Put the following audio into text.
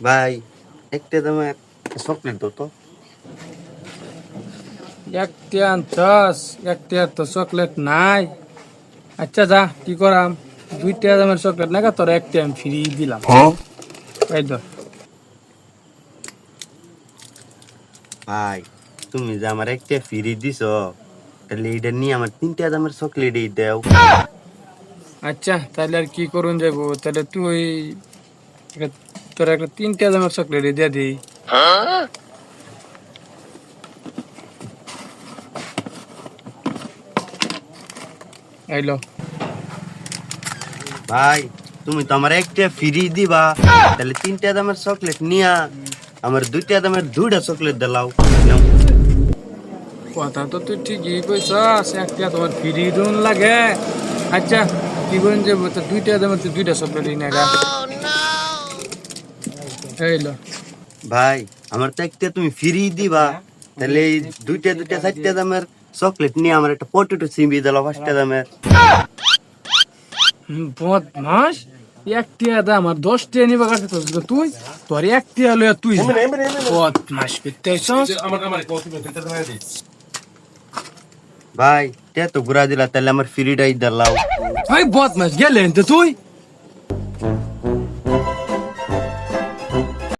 ভাই একটা দামের চকলেট দাও তো। একটা আনছস, একটা তো চকলেট নাই। আচ্ছা যা, কি করাম, 2টা দামের চকলেট না তোর একটা আমি ফ্রি দিলাম। এই ধর। ভাই তুমি যে আমার একটা ফ্রি দিছ, তাহলে এটা নিয়ে আমার 3টা দামের চকলেট দাও। আচ্ছা তাহলে আর কি করুন যাবো, তাহলে তুই তোর একটা 3টা দামের চকলেট দিয়ে দিই। আইলো। ভাই তুমি তো আমার একটা ফ্রি দিবা, তাহলে 3টা দামের চকলেট নিয়া আমার 2টা দামের 2টা চকলেট দিলাও। নাও। কথা তো তুই ঠিকই কইছস, একটা তোমার ফ্রি দিন লাগে। আচ্ছা কি করুন যাবো, তো 2টা দামের তুই 2টা চকলেট দিই না গা। এইলো। ভাই আমার তো একটা তুমি ফ্রি দিবা, তাহলে এই 2টা 4টা দামের চকলেট নিয়ে আমার একটা পটেটো চিবি দিলাও 5টা দামের। বদমাস, একটা দাম আর 10টা নিবা কাছে তো তুই, তোর একটা লইয়া তুই যা। বদমাস করতেছস। ভাই তে তো ঘুরা দিলা, তাহলে আমার ফ্রিটাই দিলাও। ভাই বদমাস গেলেন তো তুই।